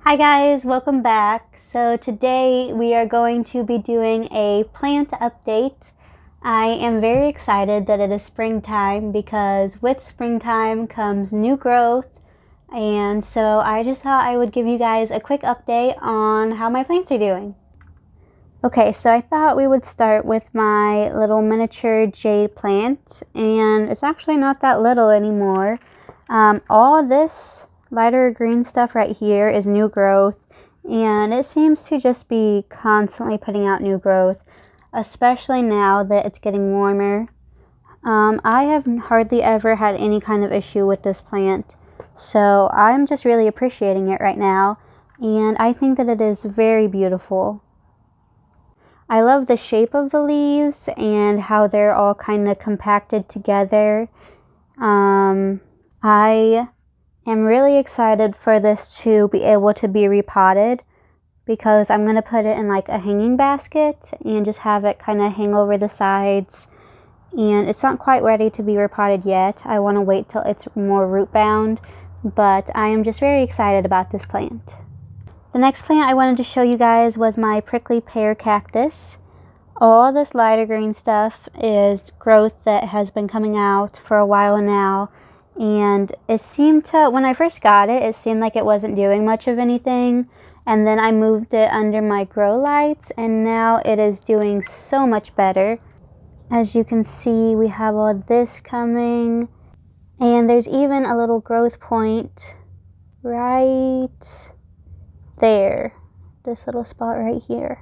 Hi guys, welcome back. So today we are going to be doing a plant update. I am very excited that it is springtime because with springtime comes new growth, and so I just thought I would give you guys a quick update on how my plants are doing. Okay, so I thought we would start with my little miniature jade plant, and it's actually not that little anymore. All this lighter green stuff right here is new growth, and it seems to just be constantly putting out new growth, especially now that it's getting warmer. I have hardly ever had any kind of issue with this plant, so I'm just really appreciating it right now, and I think that it is very beautiful. I love the shape of the leaves and how they're all kind of compacted together. I am really excited for this to be able to be repotted because I'm going to put it in like a hanging basket and just have it kind of hang over the sides. And it's not quite ready to be repotted yet. I want to wait till it's more root bound, but I am just very excited about this plant. The next plant I wanted to show you guys was my prickly pear cactus. All this lighter green stuff is growth that has been coming out for a while now. And it seemed to, when I first got it, it seemed like it wasn't doing much of anything. And then I moved it under my grow lights, and now it is doing so much better. As you can see, we have all this coming. And there's even a little growth point right there. This little spot right here.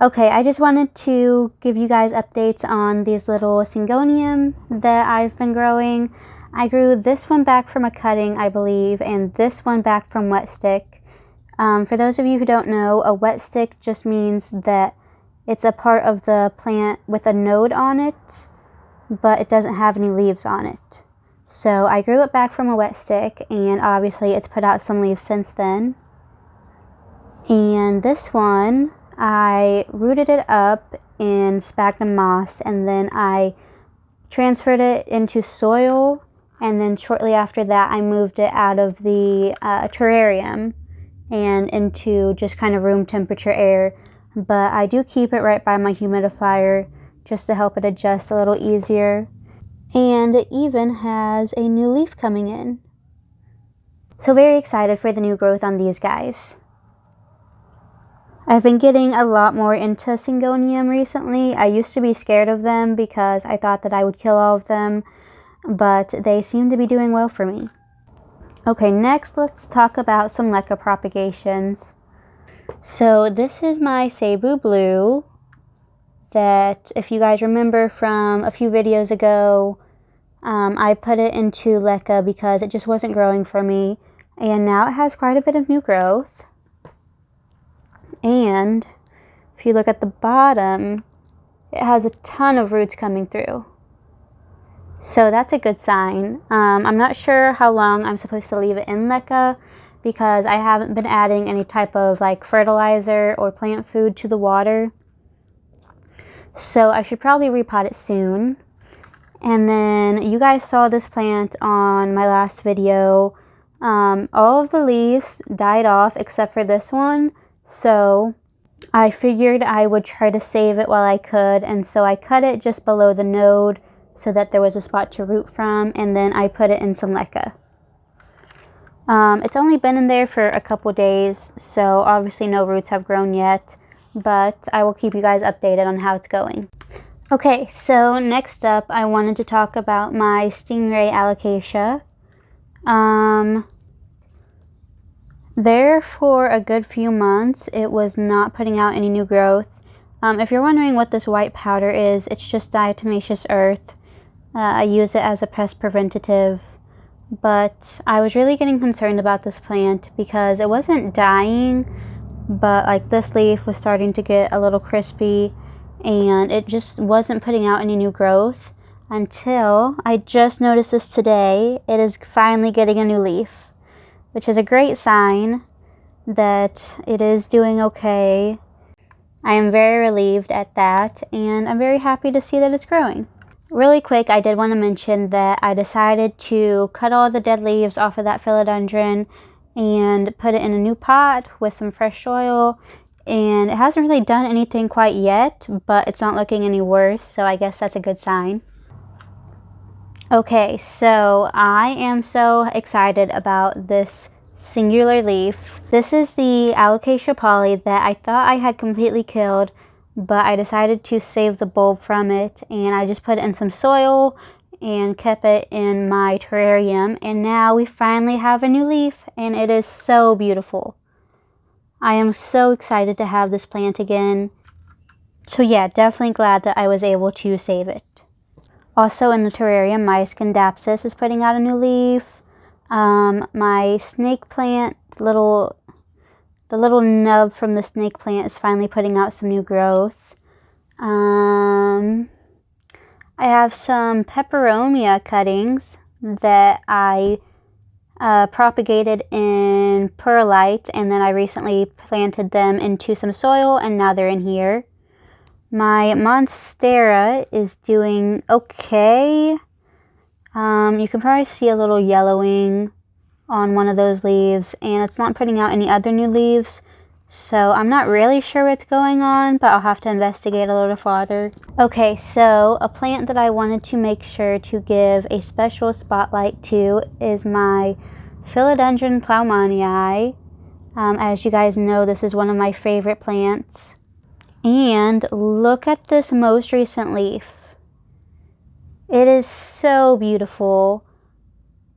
Okay, I just wanted to give you guys updates on these little Syngonium that I've been growing. I grew this one back from a cutting, I believe, and this one back from wet stick. For those of you who don't know, a wet stick just means that it's a part of the plant with a node on it, but it doesn't have any leaves on it. So I grew it back from a wet stick, and obviously it's put out some leaves since then. And this one, I rooted it up in sphagnum moss, and then I transferred it into soil, and then shortly after that I moved it out of the terrarium and into just kind of room temperature air. But I do keep it right by my humidifier just to help it adjust a little easier. And it even has a new leaf coming in. So very excited for the new growth on these guys. I've been getting a lot more into Syngonium recently. I used to be scared of them because I thought that I would kill all of them, but they seem to be doing well for me. Okay, next let's talk about some LECA propagations. So this is my Cebu Blue that, if you guys remember from a few videos ago, I put it into LECA because it just wasn't growing for me, and now it has quite a bit of new growth. And if you look at the bottom, it has a ton of roots coming through. So that's a good sign. I'm not sure how long I'm supposed to leave it in LECA because I haven't been adding any type of like fertilizer or plant food to the water. So I should probably repot it soon. And then you guys saw this plant on my last video. All of the leaves died off except for this one. So I figured I would try to save it while I could, and so I cut it just below the node so that there was a spot to root from, and then I put it in some LECA. It's only been in there for a couple days, so obviously no roots have grown yet, but I will keep you guys updated on how it's going. Okay, so next up I wanted to talk about my Stingray Alocasia. There for a good few months, it was not putting out any new growth. If you're wondering what this white powder is, it's just diatomaceous earth. I use it as a pest preventative, but I was really getting concerned about this plant because it wasn't dying, but like this leaf was starting to get a little crispy, and it just wasn't putting out any new growth until I just noticed this today. It is finally getting a new leaf, which is a great sign that it is doing okay. I am very relieved at that, and I'm very happy to see that it's growing. Really quick, I did want to mention that I decided to cut all the dead leaves off of that philodendron and put it in a new pot with some fresh soil. And it hasn't really done anything quite yet, but it's not looking any worse, so I guess that's a good sign. Okay, so I am so excited about this singular leaf. This is the Alocasia poly that I thought I had completely killed, but I decided to save the bulb from it, and I just put it in some soil and kept it in my terrarium, and now we finally have a new leaf, and it is so beautiful. I am so excited to have this plant again. So yeah, definitely glad that I was able to save it. Also in the terrarium, my Scindapsus is putting out a new leaf. My snake plant, the little nub from the snake plant is finally putting out some new growth. I have some peperomia cuttings that I propagated in perlite, and then I recently planted them into some soil, and now they're in here. My monstera is doing okay. You can probably see a little yellowing on one of those leaves, and it's not putting out any other new leaves, so I'm not really sure what's going on, but I'll have to investigate a little farther. Okay, so a plant that I wanted to make sure to give a special spotlight to is my Philodendron Plaumonia. As you guys know, this is one of my favorite plants. And look at this most recent leaf. It is so beautiful.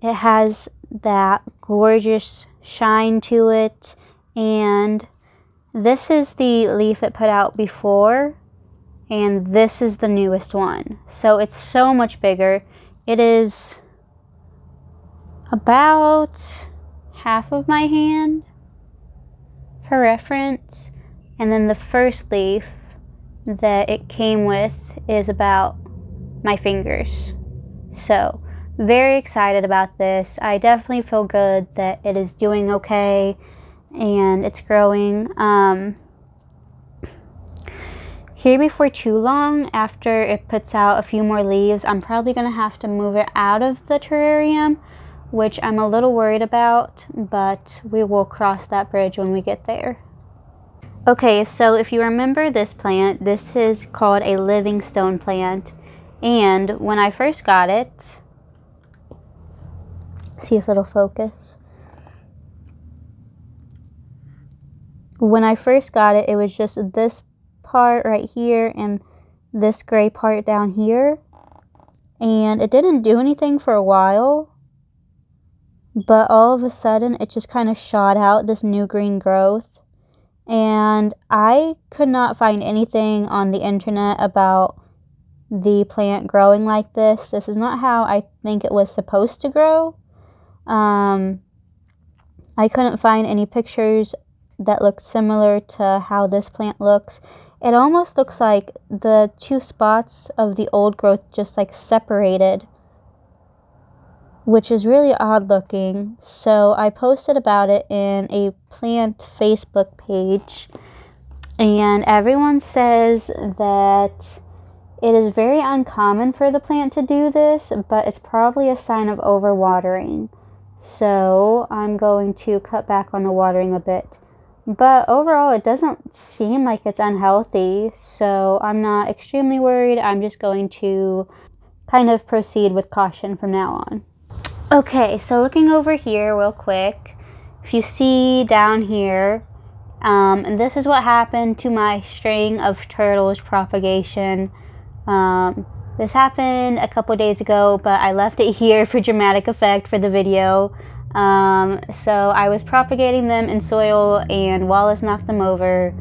It has that gorgeous shine to it, and this is the leaf it put out before, and this is the newest one. So it's so much bigger. It is about half of my hand for reference, and then the first leaf that it came with is about my fingers. So very excited about this. I definitely feel good that it is doing okay and it's growing. Here before too long, after it puts out a few more leaves, I'm probably going to have to move it out of the terrarium, which I'm a little worried about, but we will cross that bridge when we get there. Okay, so if you remember this plant, this is called a living stone plant, and when I first got it, see if it'll focus. When I first got it, it was just this part right here and this gray part down here, and it didn't do anything for a while, but all of a sudden it just kind of shot out this new green growth. And I could not find anything on the internet about the plant growing like this. This is not how I think it was supposed to grow. I couldn't find any pictures that looked similar to how this plant looks. It almost looks like the two spots of the old growth just like separated, which is really odd looking. So I posted about it in a plant Facebook page, and everyone says that it is very uncommon for the plant to do this, but it's probably a sign of overwatering. So I'm going to cut back on the watering a bit. But overall, it doesn't seem like it's unhealthy, so I'm not extremely worried. I'm just going to kind of proceed with caution from now on. Okay, so looking over here real quick, if you see down here, and this is what happened to my string of turtles propagation. This happened a couple days ago, but I left it here for dramatic effect for the video. So I was propagating them in soil and Wallace knocked them over.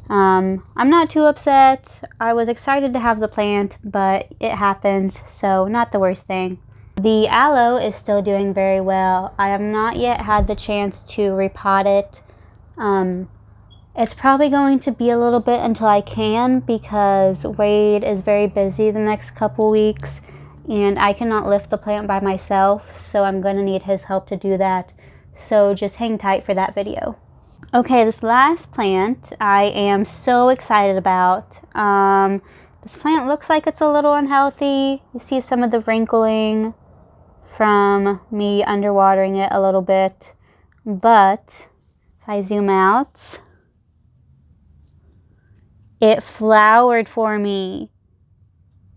I'm not too upset. I was excited to have the plant, but it happens, so not the worst thing. The aloe is still doing very well. I have not yet had the chance to repot it. It's probably going to be a little bit until I can, because Wade is very busy the next couple weeks and I cannot lift the plant by myself, so I'm going to need his help to do that. So just hang tight for that video. Okay, this last plant I am so excited about. This plant looks like it's a little unhealthy. You see some of the wrinkling from me underwatering it a little bit. but if I zoom out, it flowered for me.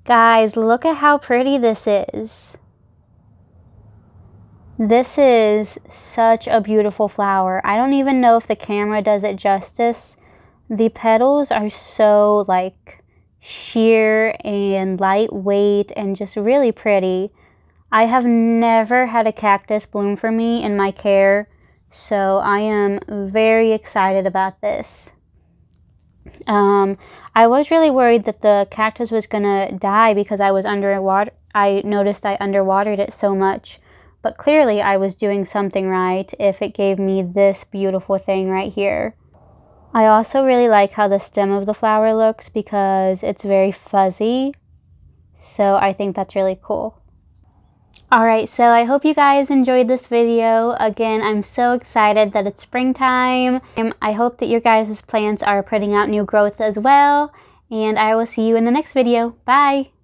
Guys, look at how pretty this is. This is such a beautiful flower. I don't even know if the camera does it justice. The petals are so like sheer and lightweight and just really pretty. I have never had a cactus bloom for me in my care, so I am very excited about this. I was really worried that the cactus was gonna die because I was underwater. I noticed I underwatered it so much. But clearly I was doing something right if it gave me this beautiful thing right here. I also really like how the stem of the flower looks because it's very fuzzy. So I think that's really cool. Alright, so I hope you guys enjoyed this video. Again, I'm so excited that it's springtime. I hope that your guys' plants are putting out new growth as well. And I will see you in the next video. Bye!